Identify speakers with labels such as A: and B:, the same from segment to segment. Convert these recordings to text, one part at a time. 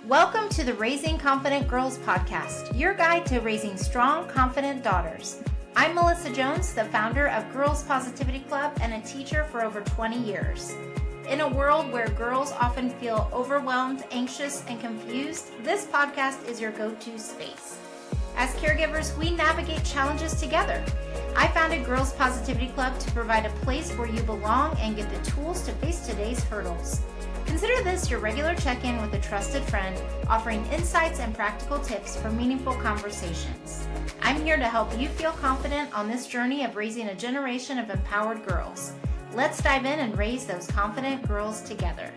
A: Welcome to the Raising Confident Girls podcast, your guide to raising strong, confident daughters. I'm Melissa Jones, the founder of Girls Positivity Club and a teacher for over 20 years. In a world where girls often feel overwhelmed, anxious, and confused, this podcast is your go-to space. As caregivers, we navigate challenges together. I founded Girls Positivity Club to provide a place where you belong and get the tools to face today's hurdles. Consider this your regular check-in with a trusted friend, offering insights and practical tips for meaningful conversations. I'm here to help you feel confident on this journey of raising a generation of empowered girls. Let's dive in and raise those confident girls together.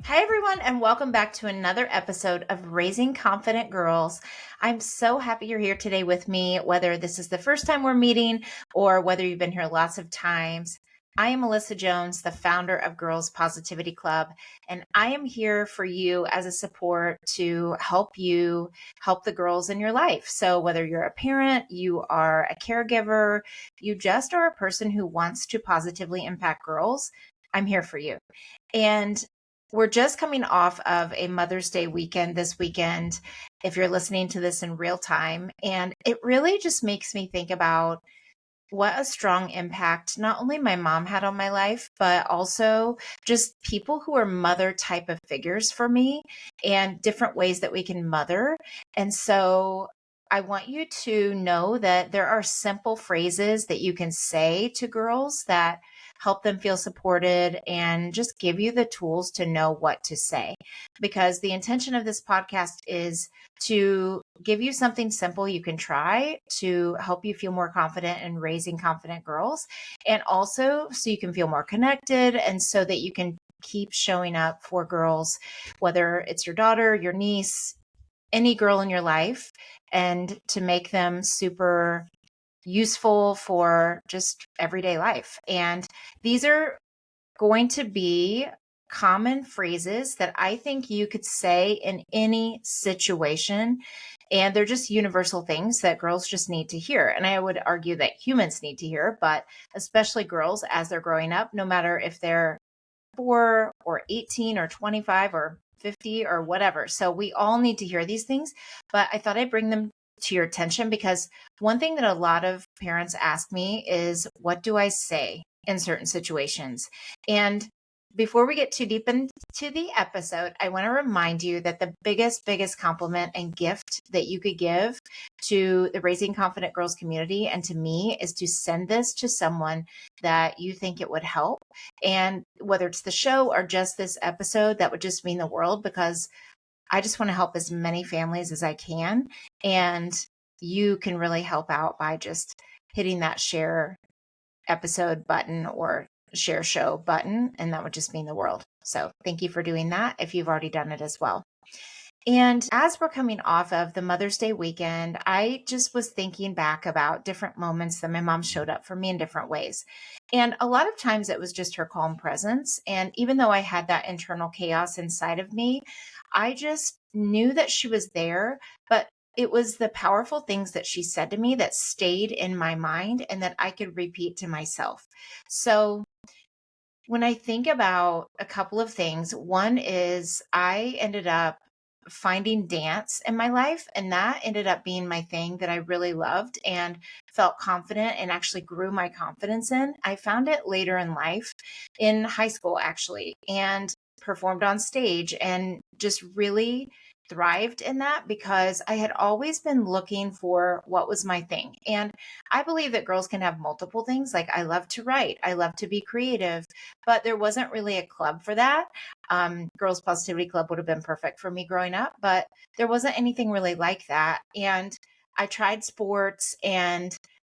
A: Hi everyone, and welcome back to another episode of Raising Confident Girls. I'm so happy you're here today with me, whether this is the first time we're meeting or whether you've been here lots of times. I am Melissa Jones, the founder of Girls Positivity Club, and I am here for you as a support to help you help the girls in your life. So whether you're a parent, you are a caregiver, you just are a person who wants to positively impact girls, I'm here for you. And we're just coming off of a Mother's Day weekend this weekend, if you're listening to this in real time, and it really just makes me think about what a strong impact not only my mom had on my life, but also just people who are mother type of figures for me and different ways that we can mother. And so I want you to know that there are simple phrases that you can say to girls that help them feel supported and just give you the tools to know what to say. Because the intention of this podcast is to give you something simple you can try to help you feel more confident in raising confident girls, and also so you can feel more connected and so that you can keep showing up for girls, whether it's your daughter, your niece, any girl in your life, and to make them super useful for just everyday life. And these are going to be common phrases that I think you could say in any situation. And they're just universal things that girls just need to hear. And I would argue that humans need to hear, but especially girls as they're growing up, no matter if they're 4 or 18 or 25 or 50 or whatever. So we all need to hear these things, but I thought I'd bring them to your attention because one thing that a lot of parents ask me is, what do I say in certain situations? And before we get too deep into the episode, I want to remind you that the biggest compliment and gift that you could give to the Raising Confident Girls community and to me is to send this to someone that you think it would help. And whether it's the show or just this episode, that would just mean the world, because I just want to help as many families as I can. And you can really help out by just hitting that share episode button or share show button, and that would just mean the world. So thank you for doing that if you've already done it as well. And as we're coming off of the Mother's Day weekend, I just was thinking back about different moments that my mom showed up for me in different ways. And a lot of times it was just her calm presence. And even though I had that internal chaos inside of me, I just knew that she was there, but it was the powerful things that she said to me that stayed in my mind and that I could repeat to myself. So when I think about a couple of things, one is I ended up finding dance in my life, and that ended up being my thing that I really loved and felt confident and actually grew my confidence in. I found it later in life, in high school actually, and performed on stage and just really thrived in that because I had always been looking for what was my thing. And I believe that girls can have multiple things. Like, I love to write, I love to be creative, but there wasn't really a club for that. Girls Positivity Club would have been perfect for me growing up, but there wasn't anything really like that. And I tried sports, and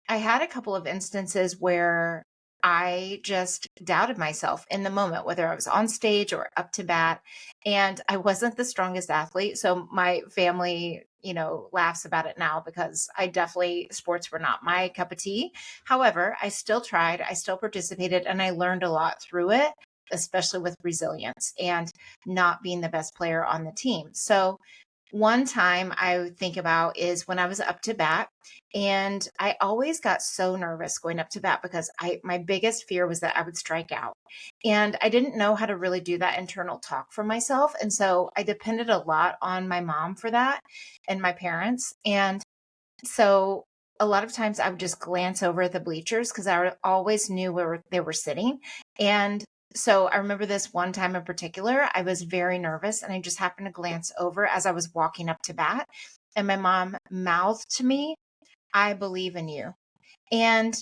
A: I had a couple of instances where I just doubted myself in the moment, whether I was on stage or up to bat, and I wasn't the strongest athlete. So my family, laughs about it now because sports were not my cup of tea. However, I still tried, I still participated, and I learned a lot through it, especially with resilience and not being the best player on the team. So One time I think about is when I was up to bat, and I always got so nervous going up to bat because my biggest fear was that I would strike out. And I didn't know how to really do that internal talk for myself. And so I depended a lot on my mom for that and my parents. And so a lot of times I would just glance over at the bleachers because I always knew where they were sitting. And so I remember this one time in particular, I was very nervous and I just happened to glance over as I was walking up to bat. And my mom mouthed to me, "I believe in you." And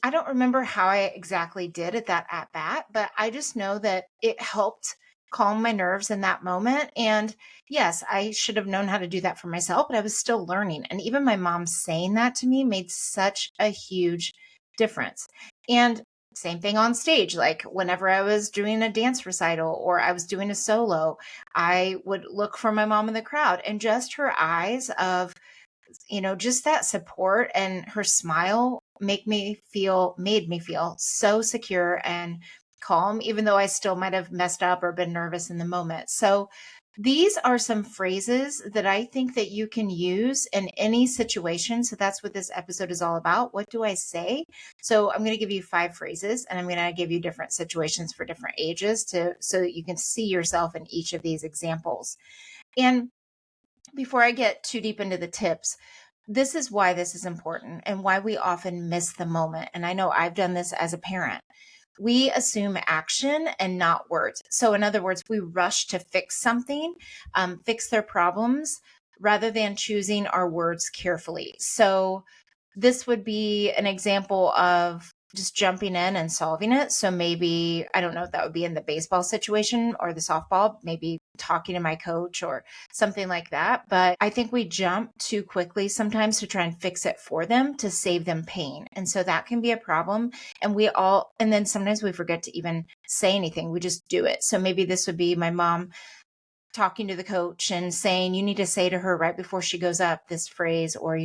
A: I don't remember how I exactly did at that at bat, but I just know that it helped calm my nerves in that moment. And yes, I should have known how to do that for myself, but I was still learning. And even my mom saying that to me made such a huge difference. And same thing on stage. Like whenever I was doing a dance recital or I was doing a solo, I would look for my mom in the crowd and just her eyes of just that support and her smile made me feel so secure and calm, even though I still might have messed up or been nervous in the moment. So these are some phrases that I think that you can use in any situation. So that's what this episode is all about. What do I say? So I'm going to give you 5 phrases and I'm going to give you different situations for different ages so that you can see yourself in each of these examples. And before I get too deep into the tips, this is why this is important and why we often miss the moment. And I know I've done this as a parent. We assume action and not words. So, in other words, we rush to fix something, fix their problems, rather than choosing our words carefully. So, this would be an example of just jumping in and solving it. So maybe, I don't know if that would be in the baseball situation or the softball, maybe talking to my coach or something like that. But I think we jump too quickly sometimes to try and fix it for them to save them pain. And so that can be a problem. And then sometimes we forget to even say anything. We just do it. So maybe this would be my mom talking to the coach and saying, you need to say to her right before she goes up this phrase, or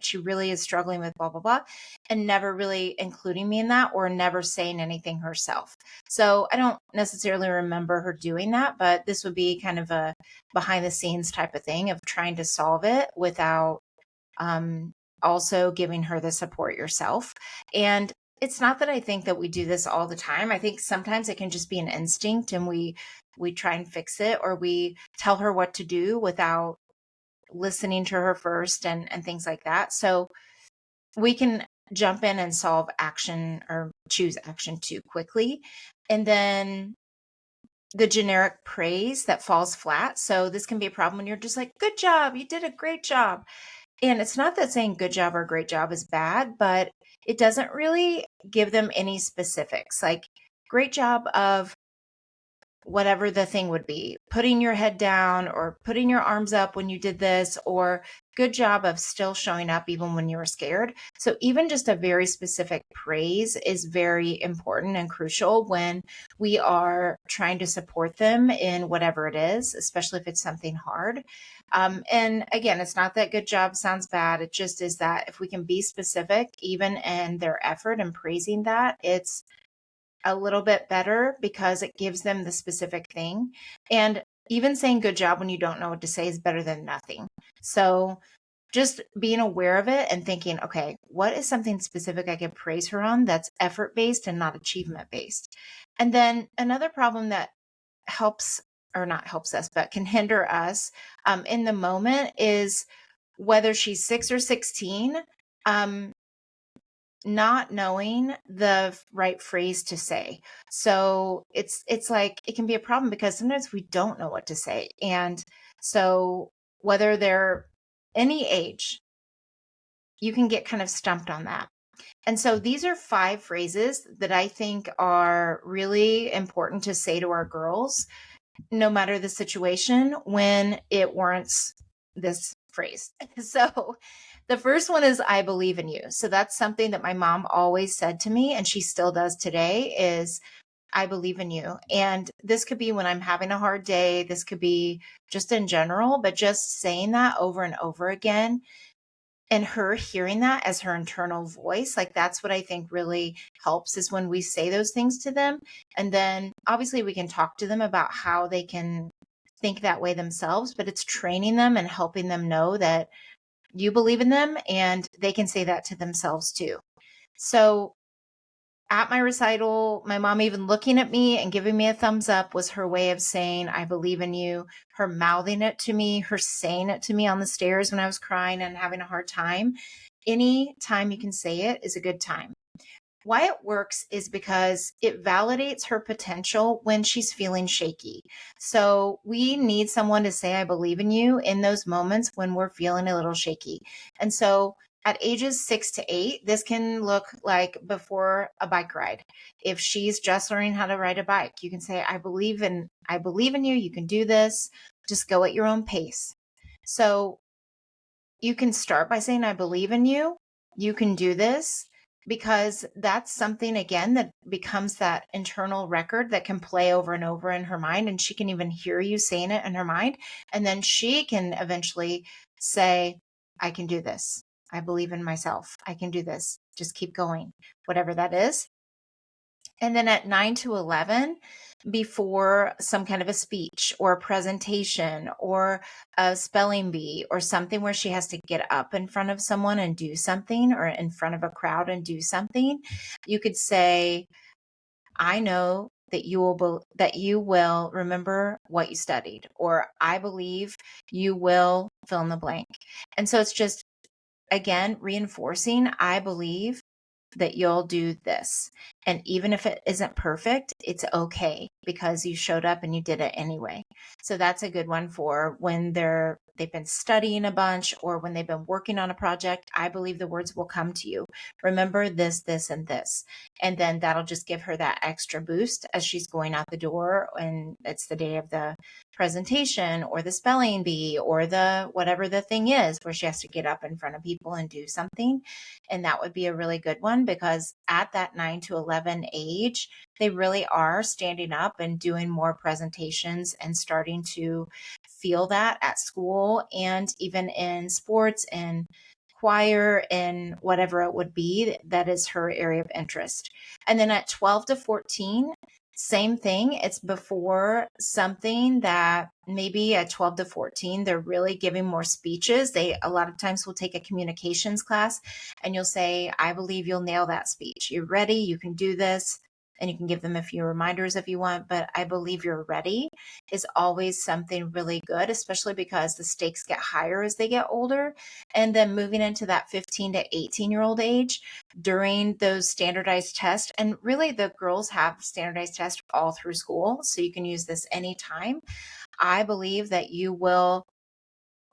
A: she really is struggling with blah, blah, blah, and never really including me in that or never saying anything herself. So I don't necessarily remember her doing that, but this would be kind of a behind the scenes type of thing of trying to solve it without um, also giving her the support yourself. And it's not that I think that we do this all the time. I think sometimes it can just be an instinct and we try and fix it, or we tell her what to do without listening to her first and things like that. So we can jump in and solve action or choose action too quickly. And then the generic praise that falls flat. So this can be a problem when you're just like, good job, you did a great job. And it's not that saying good job or great job is bad, but it doesn't really give them any specifics. Like, great job of whatever the thing would be, putting your head down or putting your arms up when you did this, or good job of still showing up even when you were scared. So even just a very specific praise is very important and crucial when we are trying to support them in whatever it is, especially if it's something hard. And again, it's not that good job sounds bad. It just is that if we can be specific, even in their effort and praising that, it's a little bit better because it gives them the specific thing. And even saying good job when you don't know what to say is better than nothing. So just being aware of it and thinking, okay, what is something specific I can praise her on that's effort based and not achievement based? And then another problem that helps or not helps us, but can hinder us in the moment is whether she's 6 or 16. Not knowing the right phrase to say. So it's like it can be a problem because sometimes we don't know what to say. And so whether they're any age, you can get kind of stumped on that. And so these are 5 phrases that I think are really important to say to our girls, no matter the situation, when it warrants this phrase. So the first one is I believe in you. So that's something that my mom always said to me, and she still does today, is I believe in you. And this could be when I'm having a hard day. This could be just in general, but just saying that over and over again and her hearing that as her internal voice, like that's what I think really helps is when we say those things to them. And then obviously we can talk to them about how they can think that way themselves, but it's training them and helping them know that you believe in them and they can say that to themselves too. So at my recital, my mom even looking at me and giving me a thumbs up was her way of saying, I believe in you. Her mouthing it to me, her saying it to me on the stairs when I was crying and having a hard time. Any time you can say it is a good time. Why it works is because it validates her potential when she's feeling shaky. So we need someone to say, I believe in you in those moments when we're feeling a little shaky. And so at ages 6 to 8, this can look like before a bike ride. If she's just learning how to ride a bike, you can say, I believe in you. You can do this. Just go at your own pace. So you can start by saying, I believe in you. You can do this, because that's something, again, that becomes that internal record that can play over and over in her mind. And she can even hear you saying it in her mind. And then she can eventually say, I can do this. I believe in myself. I can do this. Just keep going, whatever that is. And then at 9 to 11, before some kind of a speech or a presentation or a spelling bee or something where she has to get up in front of someone and do something, or in front of a crowd and do something, you could say, I know that you will remember what you studied, or I believe you will fill in the blank. And so it's just, again, reinforcing, I believe that you'll do this. And even if it isn't perfect, it's okay, because you showed up and you did it anyway. So that's a good one for when they've been studying a bunch, or when they've been working on a project. I believe the words will come to you. Remember this, this, and this. And then that'll just give her that extra boost as she's going out the door, and it's the day of the presentation or the spelling bee or the whatever the thing is where she has to get up in front of people and do something. And that would be a really good one, because at that 9 to 11 age, they really are standing up and doing more presentations and starting to feel that at school, and even in sports and choir and whatever it would be that is her area of interest. And then at 12 to 14, same thing. It's before something that maybe at 12 to 14, they're really giving more speeches. They a lot of times will take a communications class, and you'll say, I believe you'll nail that speech. You're ready. You can do this. And you can give them a few reminders if you want, but I believe you're ready is always something really good, especially because the stakes get higher as they get older. And then moving into that 15 to 18-year-old age during those standardized tests, and really the girls have standardized tests all through school, so you can use this anytime. I believe that you will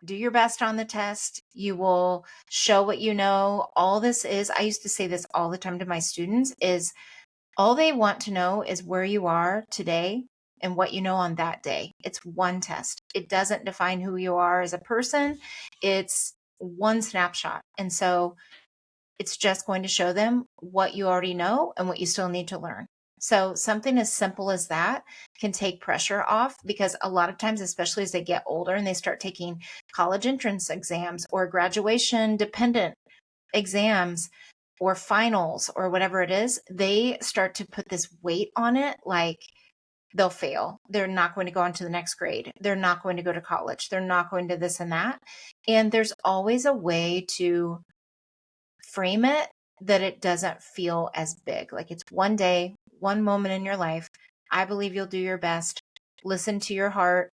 A: do your best on the test. You will show what you know. All this is, I used to say this all the time to my students, is all they want to know is where you are today and what you know on that day. It's one test. It doesn't define who you are as a person. It's one snapshot. And so it's just going to show them what you already know and what you still need to learn. So something as simple as that can take pressure off, because a lot of times, especially as they get older and they start taking college entrance exams or graduation dependent exams or finals or whatever it is, they start to put this weight on it, like they'll fail. They're not going to go on to the next grade. They're not going to go to college. They're not going to this and that. And there's always a way to frame it that it doesn't feel as big. Like it's one day, one moment in your life. I believe you'll do your best. Listen to your heart,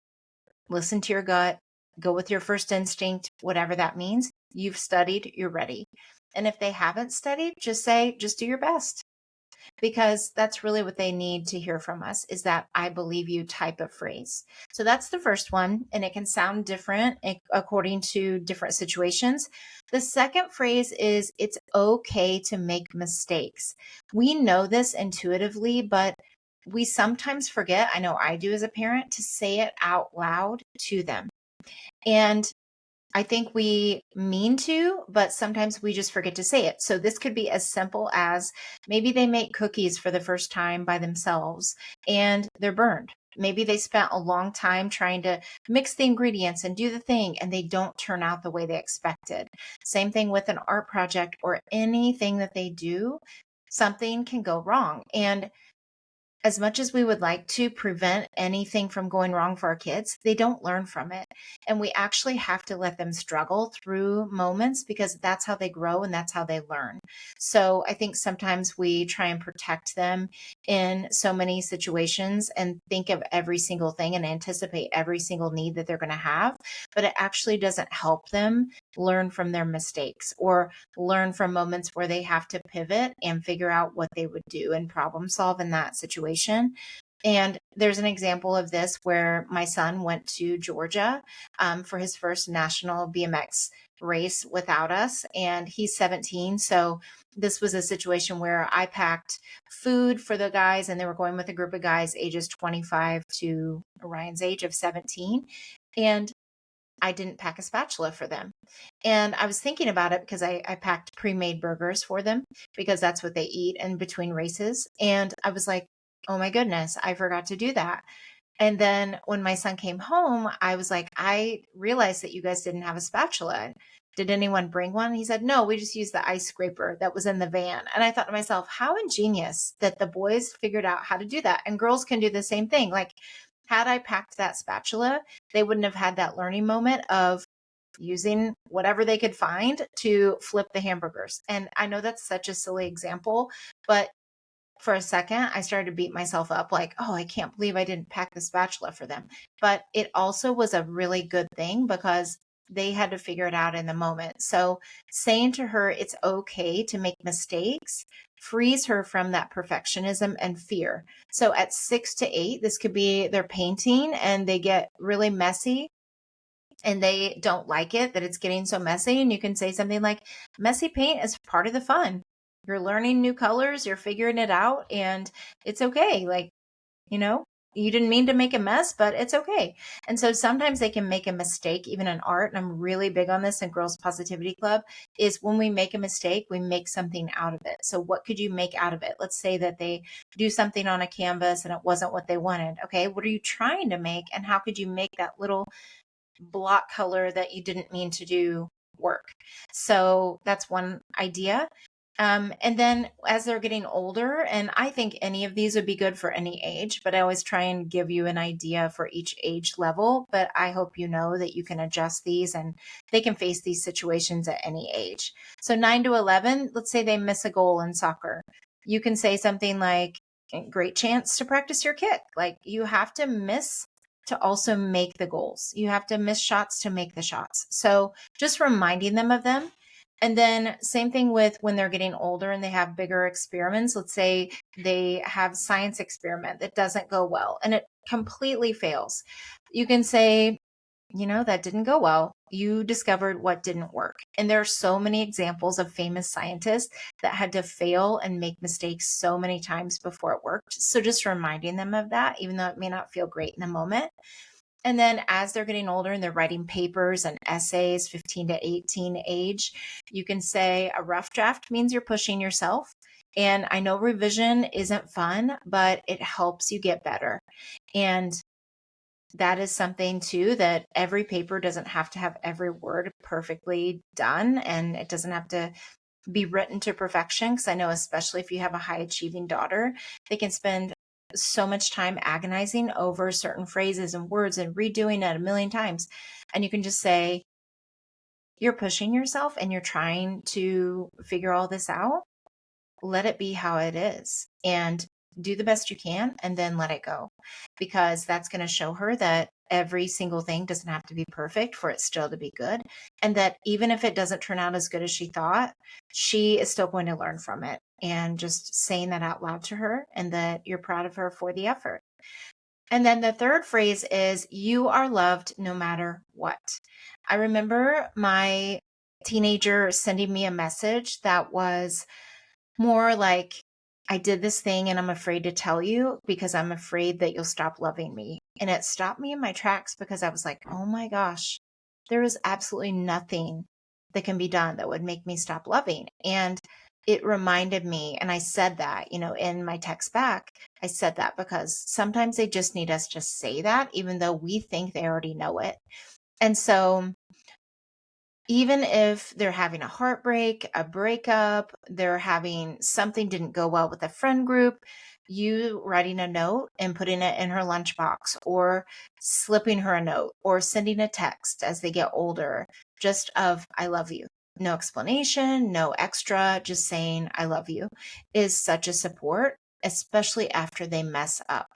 A: listen to your gut, go with your first instinct, whatever that means. You've studied, you're ready. And if they haven't studied, just say, just do your best, because that's really what they need to hear from us, is that I believe you type of phrase. So that's the first one, and it can sound different according to different situations. The second phrase is, it's okay to make mistakes. We know this intuitively, but we sometimes forget, I know I do as a parent, to say it out loud to them. And I think we mean to, but sometimes we just forget to say it. So this could be as simple as, maybe they make cookies for the first time by themselves and they're burned. Maybe they spent a long time trying to mix the ingredients and do the thing, and they don't turn out the way they expected. Same thing with an art project or anything that they do, something can go wrong. And as much as we would like to prevent anything from going wrong for our kids, they don't learn from it. And we actually have to let them struggle through moments because that's how they grow and that's how they learn. So I think sometimes we try and protect them in so many situations and think of every single thing and anticipate every single need that they're going to have, but it actually doesn't help them learn from their mistakes or learn from moments where they have to pivot and figure out what they would do and problem solve in that situation. And there's an example of this where my son went to Georgia for his first national BMX race without us, and he's 17. So this was a situation where I packed food for the guys, and they were going with a group of guys ages 25 to Ryan's age of 17. And I didn't pack a spatula for them. And I was thinking about it because I packed pre-made burgers for them because that's what they eat in between races. And I was like, oh my goodness, I forgot to do that. And then when my son came home, I was like, I realized that you guys didn't have a spatula. Did anyone bring one? He said, no, we just used the ice scraper that was in the van. And I thought to myself, how ingenious that the boys figured out how to do that. And girls can do the same thing. Like, had I packed that spatula, they wouldn't have had that learning moment of using whatever they could find to flip the hamburgers. And I know that's such a silly example, but for a second, I started to beat myself up like, oh, I can't believe I didn't pack the spatula for them. But it also was a really good thing because they had to figure it out in the moment. So saying to her, it's okay to make mistakes frees her from that perfectionism and fear. So at 6 to 8, this could be they're painting and they get really messy and they don't like it that it's getting so messy. And you can say something like, messy paint is part of the fun. You're learning new colors, you're figuring it out, and it's okay. Like, you know, you didn't mean to make a mess, but it's okay. And so sometimes they can make a mistake, even in art. And I'm really big on this in Girls Positivity Club, is when we make a mistake, we make something out of it. So what could you make out of it? Let's say that they do something on a canvas and it wasn't what they wanted. Okay, what are you trying to make? And how could you make that little block color that you didn't mean to do work? So that's one idea. And then as they're getting older, and I think any of these would be good for any age, but I always try and give you an idea for each age level. But I hope you know that you can adjust these and they can face these situations at any age. So 9 to 11, let's say they miss a goal in soccer. You can say something like, great chance to practice your kick. Like, you have to miss to also make the goals. You have to miss shots to make the shots. So just reminding them of them. And then same thing with when they're getting older and they have bigger experiments. Let's say they have science experiment that doesn't go well and it completely fails. You can say, that didn't go well. You discovered what didn't work. And there are so many examples of famous scientists that had to fail and make mistakes so many times before it worked. So just reminding them of that, even though it may not feel great in the moment. And then as they're getting older and they're writing papers and essays, 15 to 18 age, you can say a rough draft means you're pushing yourself. And I know revision isn't fun, but it helps you get better. And that is something too, that every paper doesn't have to have every word perfectly done, and it doesn't have to be written to perfection. Because I know, especially if you have a high achieving daughter, they can spend so much time agonizing over certain phrases and words and redoing it a million times. And you can just say, you're pushing yourself and you're trying to figure all this out. Let it be how it is and do the best you can, and then let it go, because that's going to show her that every single thing doesn't have to be perfect for it still to be good. And that even if it doesn't turn out as good as she thought, she is still going to learn from it. And just saying that out loud to her, and that you're proud of her for the effort. And then the third phrase is, you are loved no matter what. I remember my teenager sending me a message that was more like, I did this thing and I'm afraid to tell you because I'm afraid that you'll stop loving me. And it stopped me in my tracks because I was like, oh my gosh, there is absolutely nothing that can be done that would make me stop loving. And it reminded me, and I said that, in my text back, I said that because sometimes they just need us to say that, even though we think they already know it. And so even if they're having a heartbreak, a breakup, they're having something didn't go well with a friend group, you writing a note and putting it in her lunchbox, or slipping her a note, or sending a text as they get older, just of, I love you. No explanation, no extra, just saying, I love you, is such a support, especially after they mess up.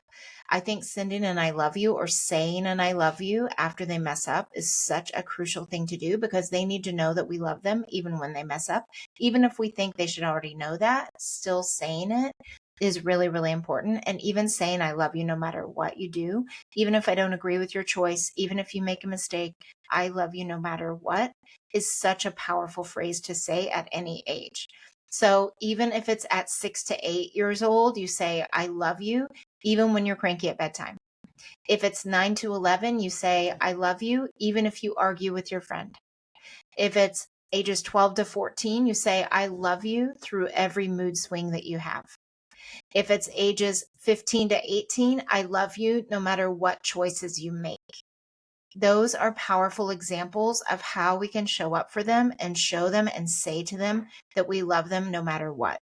A: I think sending an I love you or saying an I love you after they mess up is such a crucial thing to do, because they need to know that we love them even when they mess up. Even if we think they should already know that, still saying it is really, really important. And even saying I love you no matter what you do, even if I don't agree with your choice, even if you make a mistake, I love you no matter what, is such a powerful phrase to say at any age. So even if it's at 6 to 8 years old, you say, I love you, even when you're cranky at bedtime. If it's 9 to 11, you say, I love you, even if you argue with your friend. If it's ages 12 to 14, you say, I love you through every mood swing that you have. If it's ages 15 to 18, I love you no matter what choices you make. Those are powerful examples of how we can show up for them and show them and say to them that we love them no matter what.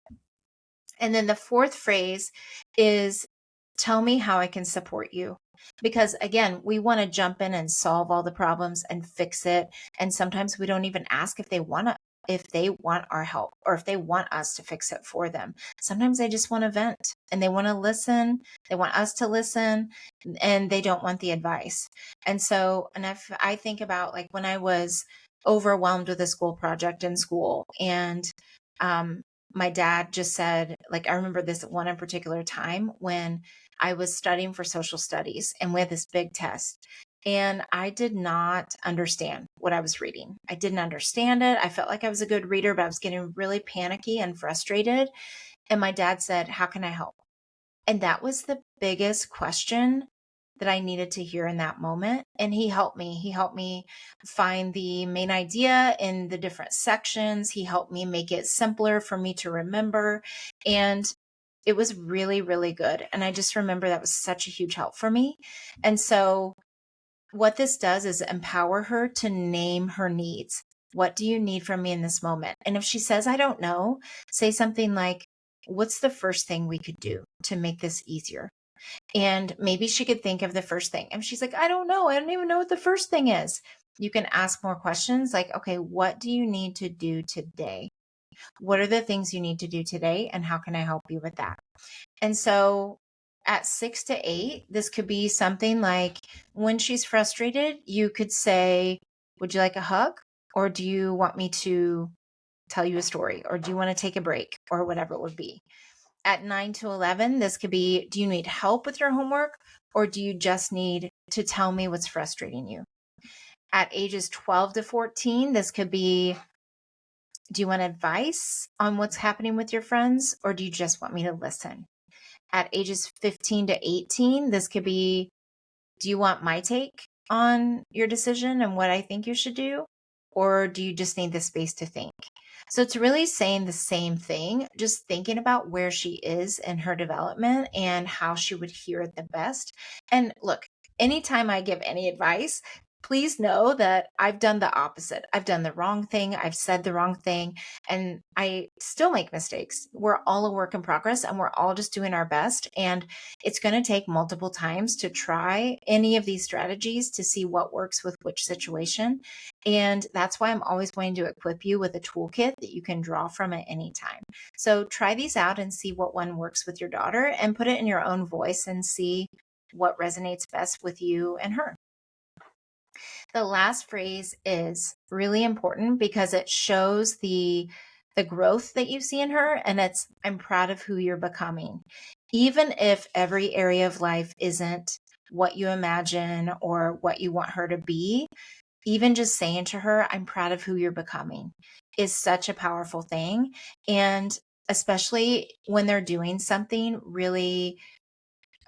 A: And then the fourth phrase is, tell me how I can support you. Because again, we want to jump in and solve all the problems and fix it. And sometimes we don't even ask if they want our help, or if they want us to fix it for them. Sometimes they just want to vent and they want to listen. They want us to listen, and they don't want the advice. And so, and if I think about, like, when I was overwhelmed with a school project in school, and my dad just said, like, I remember this one in particular time when I was studying for social studies and we had this big test, and I did not understand what I was reading. I didn't understand it. I felt like I was a good reader, but I was getting really panicky and frustrated. And my dad said, how can I help? And that was the biggest question that I needed to hear in that moment. And he helped me. He helped me find the main idea in the different sections. He helped me make it simpler for me to remember. And it was really, really good. And I just remember that was such a huge help for me. And so what this does is empower her to name her needs. What do you need from me in this moment? And if she says, I don't know, say something like, what's the first thing we could do to make this easier? And maybe she could think of the first thing. And she's like, I don't know. I don't even know what the first thing is. You can ask more questions like, okay, what do you need to do today? What are the things you need to do today? And how can I help you with that? And so at 6 to 8, this could be something like, when she's frustrated, you could say, would you like a hug? Or do you want me to tell you a story? Or do you want to take a break? Or whatever it would be. At 9 to 11, this could be, do you need help with your homework? Or do you just need to tell me what's frustrating you? At ages 12 to 14, this could be, do you want advice on what's happening with your friends? Or do you just want me to listen? At ages 15 to 18, this could be, do you want my take on your decision and what I think you should do? Or do you just need the space to think? So it's really saying the same thing, just thinking about where she is in her development and how she would hear it the best. And look, anytime I give any advice, please know that I've done the opposite. I've done the wrong thing. I've said the wrong thing, and I still make mistakes. We're all a work in progress, and we're all just doing our best. And it's going to take multiple times to try any of these strategies to see what works with which situation. And that's why I'm always going to equip you with a toolkit that you can draw from at any time. So try these out and see what one works with your daughter, and put it in your own voice and see what resonates best with you and her. The last phrase is really important because it shows the growth that you see in her, and it's, I'm proud of who you're becoming. Even if every area of life isn't what you imagine or what you want her to be, even just saying to her, I'm proud of who you're becoming, is such a powerful thing. And especially when they're doing something really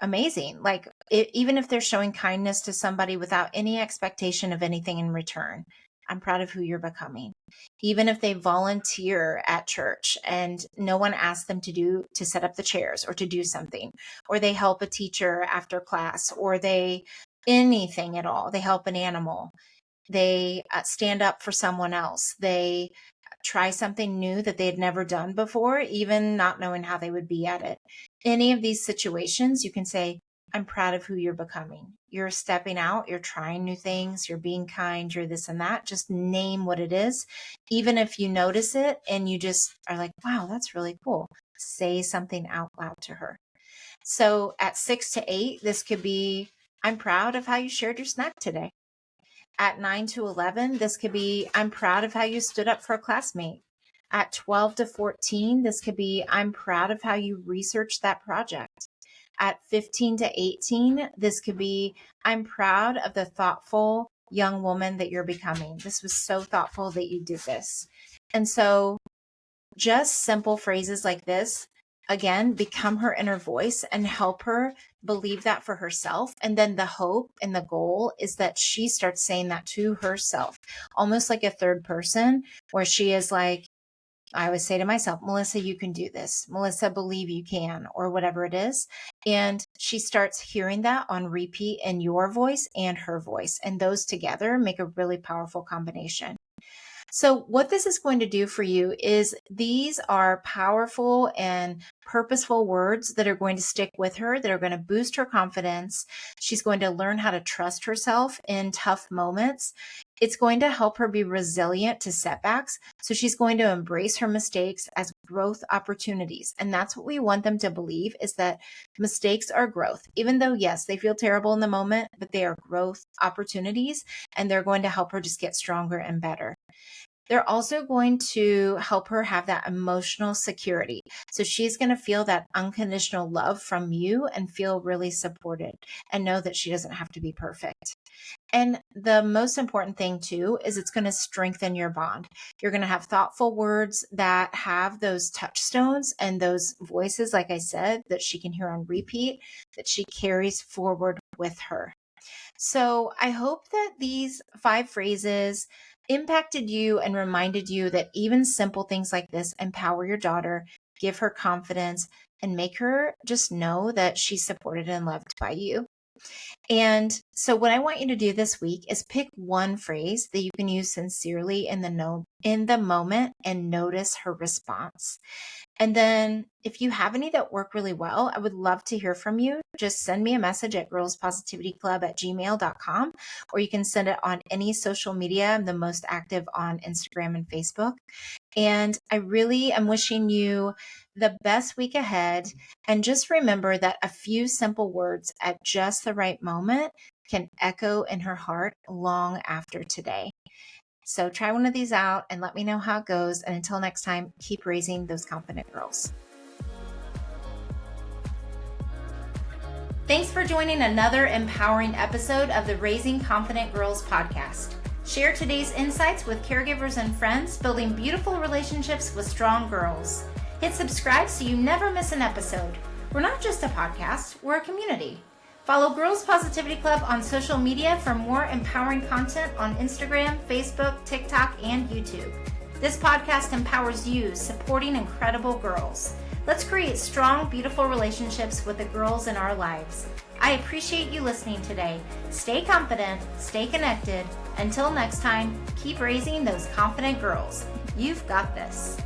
A: amazing, like even if they're showing kindness to somebody without any expectation of anything in return, I'm proud of who you're becoming. Even if they volunteer at church and no one asked them to set up the chairs or to do something, or they help a teacher after class, or they anything at all, they help an animal, they stand up for someone else, they try something new that they had never done before, even not knowing how they would be at it. Any of these situations, you can say, I'm proud of who you're becoming. You're stepping out, you're trying new things, you're being kind, you're this and that. Just name what it is. Even if you notice it and you just are like, wow, that's really cool. Say something out loud to her. So at 6 to 8, this could be, I'm proud of how you shared your snack today. At 9 to 11, this could be, I'm proud of how you stood up for a classmate. At 12 to 14, this could be, I'm proud of how you researched that project. At 15 to 18, this could be, I'm proud of the thoughtful young woman that you're becoming. This was so thoughtful that you did this. And so just simple phrases like this, again, become her inner voice and help her believe that for herself. And then the hope and the goal is that she starts saying that to herself, almost like a third person, where she is like, I always say to myself, Melissa, you can do this. Melissa, believe you can, or whatever it is. And she starts hearing that on repeat in your voice and her voice. And those together make a really powerful combination. So what this is going to do for you is these are powerful and purposeful words that are going to stick with her, that are going to boost her confidence. She's going to learn how to trust herself in tough moments. It's going to help her be resilient to setbacks. So she's going to embrace her mistakes as growth opportunities. And that's what we want them to believe, is that mistakes are growth. Even though, yes, they feel terrible in the moment, but they are growth opportunities, and they're going to help her just get stronger and better. They're also going to help her have that emotional security. So she's going to feel that unconditional love from you and feel really supported and know that she doesn't have to be perfect. And the most important thing too is it's going to strengthen your bond. You're going to have thoughtful words that have those touchstones and those voices, like I said, that she can hear on repeat, that she carries forward with her. So I hope that these 5 phrases impacted you and reminded you that even simple things like this empower your daughter, give her confidence, and make her just know that she's supported and loved by you. And so what I want you to do this week is pick one phrase that you can use sincerely in the moment and notice her response. And then if you have any that work really well, I would love to hear from you. Just send me a message at girlspositivityclub@gmail.com, or you can send it on any social media. I'm the most active on Instagram and Facebook. And I really am wishing you the best week ahead. And just remember that a few simple words at just the right moment can echo in her heart long after today. So try one of these out and let me know how it goes. And until next time, keep raising those confident girls. Thanks for joining another empowering episode of the Raising Confident Girls podcast. Share today's insights with caregivers and friends, building beautiful relationships with strong girls. Hit subscribe so you never miss an episode. We're not just a podcast, we're a community. Follow Girls Positivity Club on social media for more empowering content on Instagram, Facebook, TikTok, and YouTube. This podcast empowers you, supporting incredible girls. Let's create strong, beautiful relationships with the girls in our lives. I appreciate you listening today. Stay confident, stay connected. Until next time, keep raising those confident girls. You've got this.